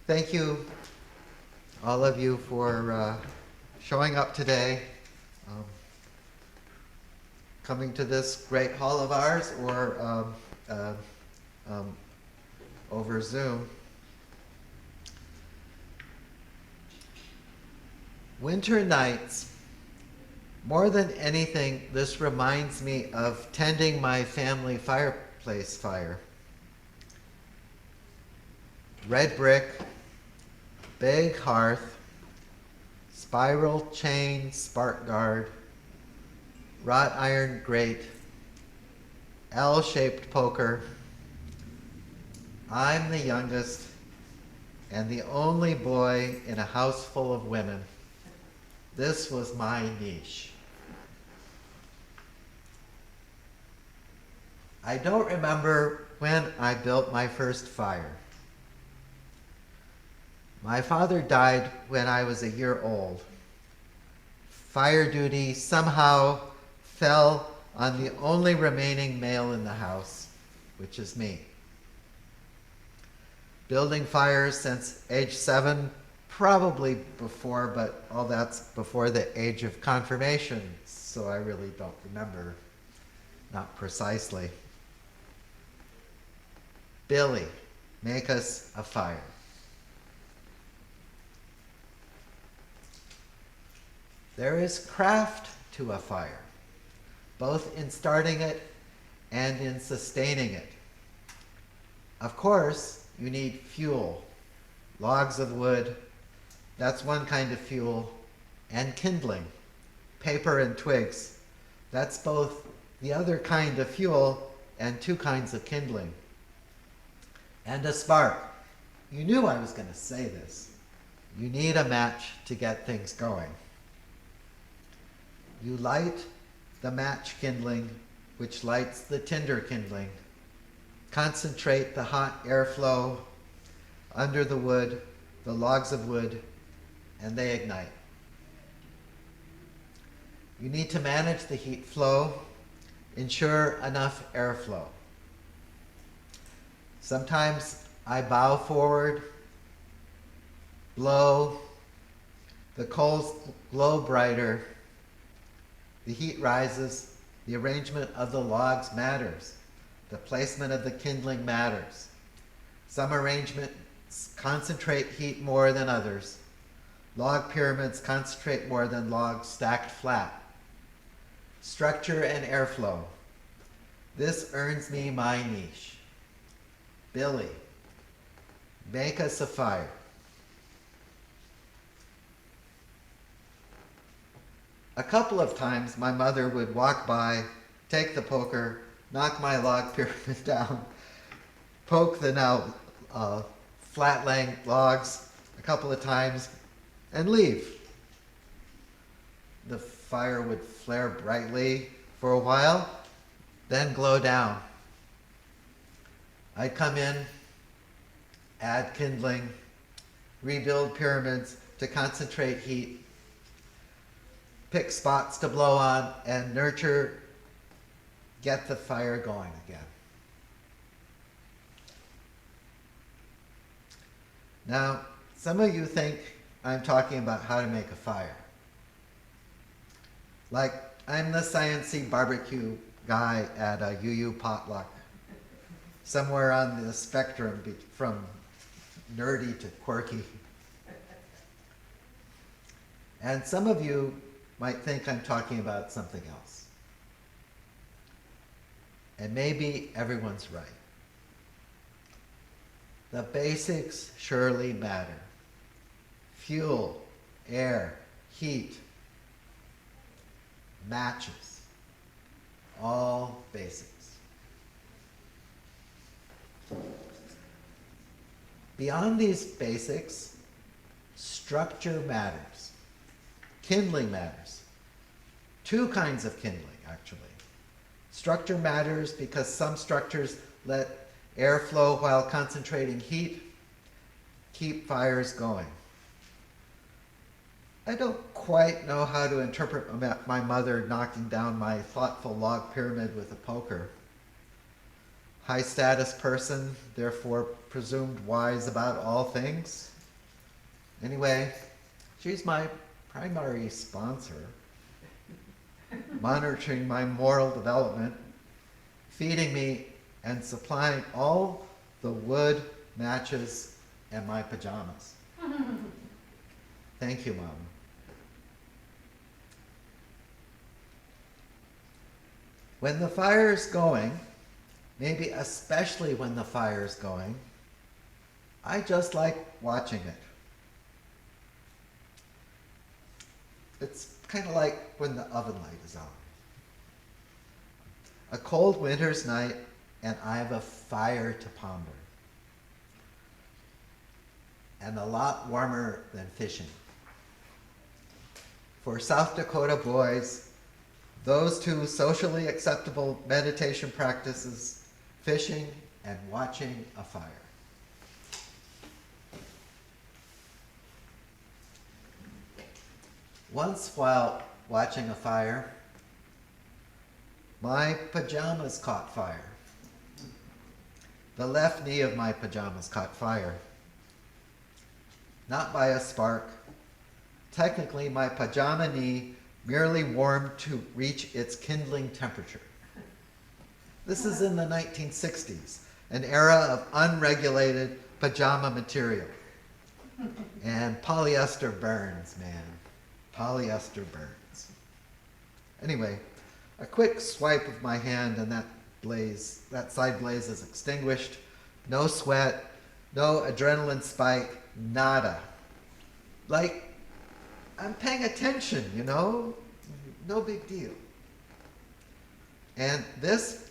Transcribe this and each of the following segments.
Thank you, all of you, for showing up today, um, coming to this great hall of ours, or um, over Zoom. Winter nights, more than anything, this reminds me of tending my family fireplace fire. Red brick, big hearth, spiral chain spark guard, wrought iron grate, L-shaped poker. I'm the youngest and the only boy in a house full of women. This was my niche. I don't remember when I built my first fire. My father died when I was a year old. Fire duty somehow fell on the only remaining male in the house, which is me. Building fires since age 7, probably before, but all that's before the age of confirmation, so I really don't remember, not precisely. Billy, make us a fire. There is craft to a fire, both in starting it and in sustaining it. Of course, you need fuel, logs of wood, that's one kind of fuel, and kindling, paper and twigs. That's both the other kind of fuel and two kinds of kindling. And a spark. You knew I was going to say this. You need a match to get things going. You light the match kindling, which lights the tinder kindling. Concentrate the hot airflow under the wood, the logs of wood, and they ignite. You need to manage the heat flow, ensure enough airflow. Sometimes I bow forward, blow, the coals glow brighter, the heat rises, the arrangement of the logs matters, the placement of the kindling matters. Some arrangements concentrate heat more than others. Log pyramids concentrate more than logs stacked flat. Structure and airflow. This earns me my niche. Billy, make us a fire. A couple of times my mother would walk by, take the poker, knock my log pyramid down, poke the now flat-laying logs a couple of times, and leave. The fire would flare brightly for a while, then glow down. I'd come in, add kindling, rebuild pyramids to concentrate heat, pick spots to blow on, and nurture, get the fire going again. Now, some of you think I'm talking about how to make a fire. Like I'm the sciencey barbecue guy at a UU potluck, somewhere on the spectrum from nerdy to quirky. And some of you might think I'm talking about something else. And maybe everyone's right. The basics surely matter. Fuel, air, heat, matches, all basics. Beyond these basics, structure matters. Kindling matters. Two kinds of kindling, actually. Structure matters because some structures let air flow while concentrating heat, keep fires going. I don't quite know how to interpret my mother knocking down my thoughtful log pyramid with a poker. High status person, therefore presumed wise about all things. Anyway, she's my primary sponsor, monitoring my moral development, feeding me, and supplying all the wood, matches, and my pajamas. Thank you, Mom. When the fire is going, maybe especially when the fire is going, I just like watching it. It's kind of like when the oven light is on. A cold winter's night, and I have a fire to ponder. And a lot warmer than fishing. For South Dakota boys, those two socially acceptable meditation practices, fishing and watching a fire. Once while watching a fire, my pajamas caught fire. The left knee of my pajamas caught fire. Not by a spark. Technically, my pajama knee merely warmed to reach its kindling temperature. This is in the 1960s, an era of unregulated pajama material. And polyester burns, man. Polyester burns. Anyway, a quick swipe of my hand and that side blaze is extinguished. No sweat, no adrenaline spike, nada. Like, I'm paying attention, you know? No big deal. And this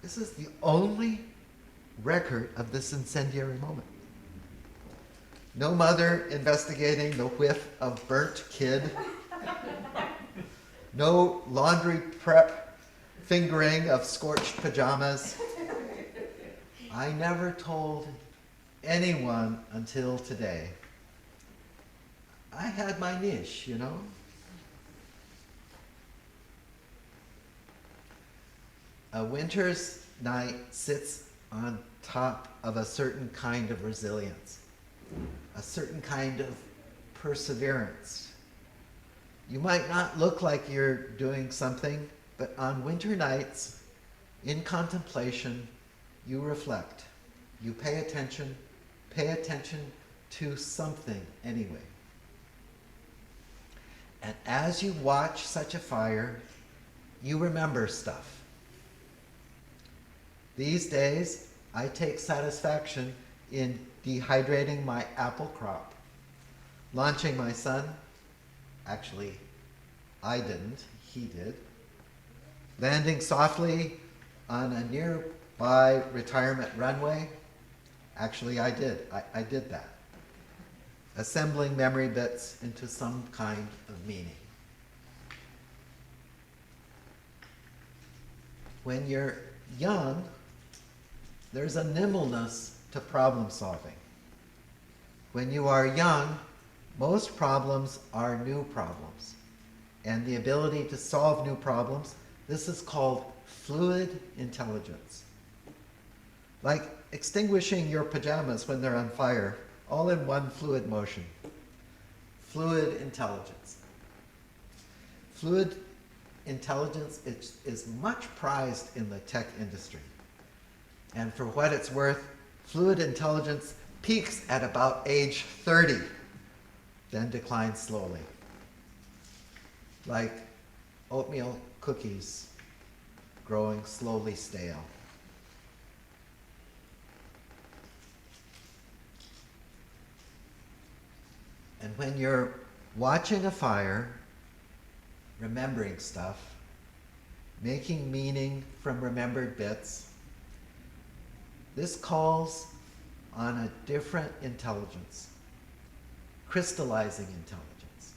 is the only record of this incendiary moment. No mother investigating the whiff of burnt kid. No laundry prep fingering of scorched pajamas. I never told anyone until today. I had my niche, you know? A winter's night sits on top of a certain kind of resilience, a certain kind of perseverance. You might not look like you're doing something, but on winter nights, in contemplation, you reflect. You pay attention to something anyway. And as you watch such a fire, you remember stuff. These days, I take satisfaction in dehydrating my apple crop, launching my son. Actually, I didn't, he did. Landing softly on a nearby retirement runway. Actually, I did. I did that. Assembling memory bits into some kind of meaning. When you're young, there's a nimbleness to problem solving. When you are young, most problems are new problems. And the ability to solve new problems, this is called fluid intelligence. Like extinguishing your pajamas when they're on fire, all in one fluid motion. Fluid intelligence. Fluid intelligence is much prized in the tech industry. And for what it's worth, fluid intelligence peaks at about age 30, then declines slowly. Like oatmeal cookies growing slowly stale. And when you're watching a fire, remembering stuff, making meaning from remembered bits, this calls on a different intelligence, crystallizing intelligence.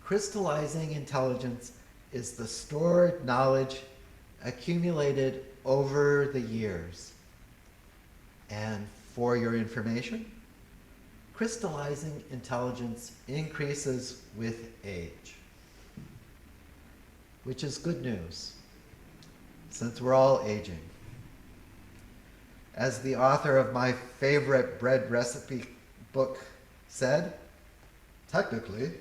Crystallizing intelligence is the stored knowledge accumulated over the years. And for your information, crystallizing intelligence increases with age, which is good news, since we're all aging. As the author of my favorite bread recipe book said, technically,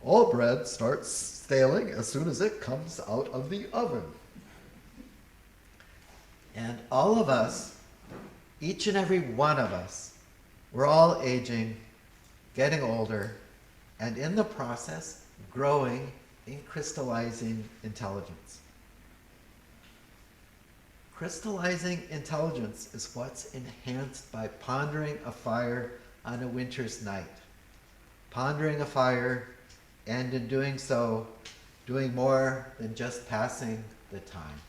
all bread starts staling as soon as it comes out of the oven. And all of us, each and every one of us, we're all aging, getting older, and in the process, growing in crystallizing intelligence. Crystallizing intelligence is what's enhanced by pondering a fire on a winter's night. Pondering a fire, and in doing so, doing more than just passing the time.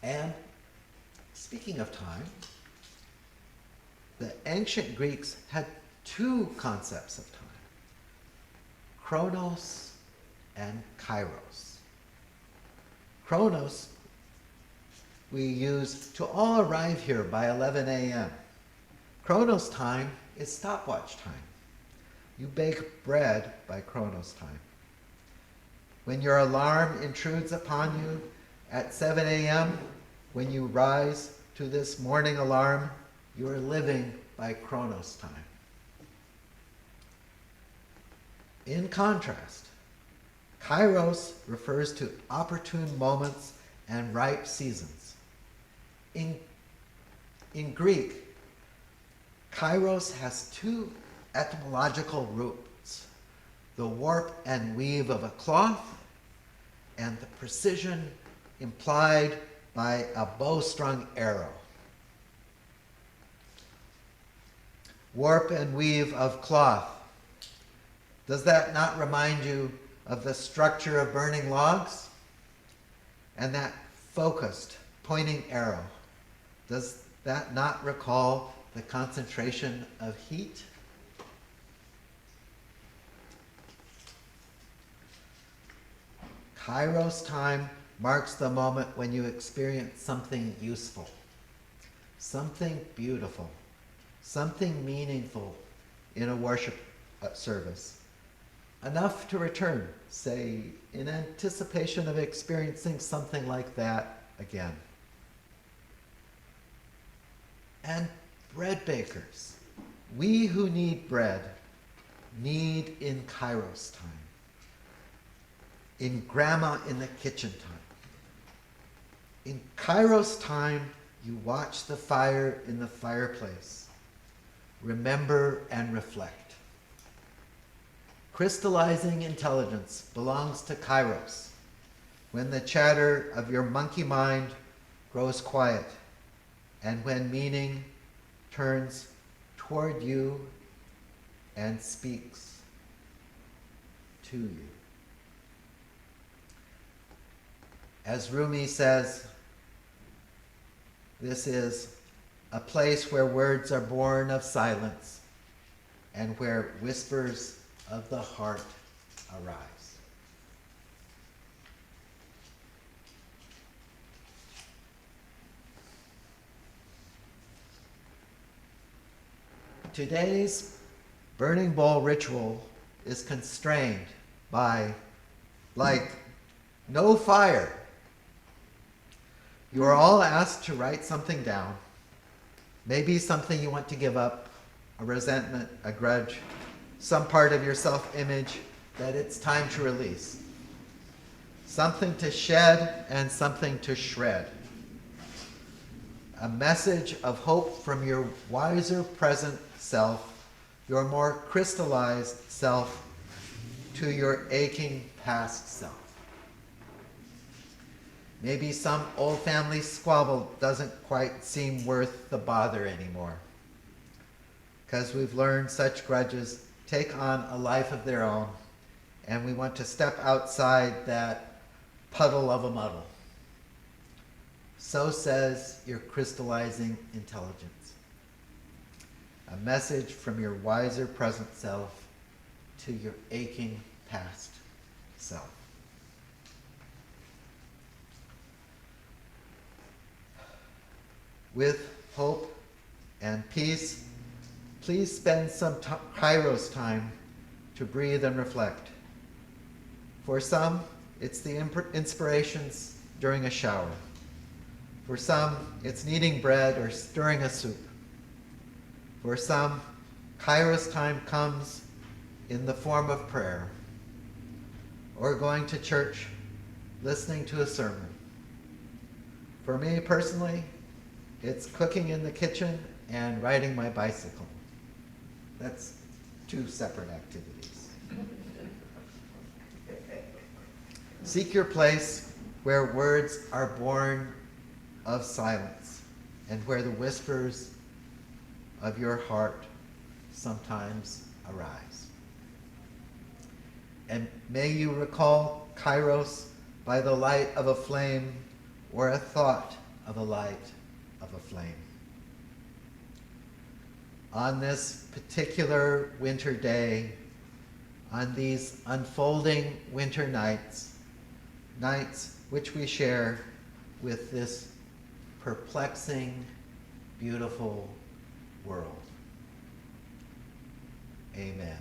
And speaking of time, the ancient Greeks had two concepts of time: chronos and kairos. Chronos we use to all arrive here by 11 a.m. Chronos time is stopwatch time. You bake bread by chronos time. When your alarm intrudes upon you at 7 a.m., when you rise to this morning alarm, you are living by chronos time. In contrast, kairos refers to opportune moments and ripe seasons. In Greek, kairos has two etymological roots: the warp and weave of a cloth, and the precision implied by a bowstrung arrow. Warp and weave of cloth. Does that not remind you of the structure of burning logs? And that focused, pointing arrow, does that not recall the concentration of heat? Kairos time marks the moment when you experience something useful, something beautiful, something meaningful in a worship service. Enough to return, say, in anticipation of experiencing something like that again. And bread bakers, we who need bread, need in kairos time, in grandma in the kitchen time. In kairos time, you watch the fire in the fireplace. Remember and reflect. Crystallizing intelligence belongs to kairos, when the chatter of your monkey mind grows quiet, and when meaning turns toward you and speaks to you. As Rumi says, this is a place where words are born of silence and where whispers of the heart arise. Today's burning bowl ritual is constrained by, no fire. You are all asked to write something down, maybe something you want to give up, a resentment, a grudge, some part of your self-image that it's time to release. Something to shed and something to shred. A message of hope from your wiser present self, your more crystallized self, to your aching past self. Maybe some old family squabble doesn't quite seem worth the bother anymore, because we've learned such grudges take on a life of their own, and we want to step outside that puddle of a muddle. So says your crystallizing intelligence. A message from your wiser present self to your aching past self. With hope and peace, please spend some kairos time to breathe and reflect. For some, it's the inspirations during a shower. For some, it's kneading bread or stirring a soup. For some, Kairos time comes in the form of prayer, or going to church, listening to a sermon. For me personally, it's cooking in the kitchen and riding my bicycle. That's two separate activities. Seek your place where words are born of silence and where the whispers of your heart sometimes arise. And may you recall Kairos by the light of a flame or a thought of a light of a flame. On this particular winter day, on these unfolding winter nights, nights which we share with this perplexing, beautiful world. Amen.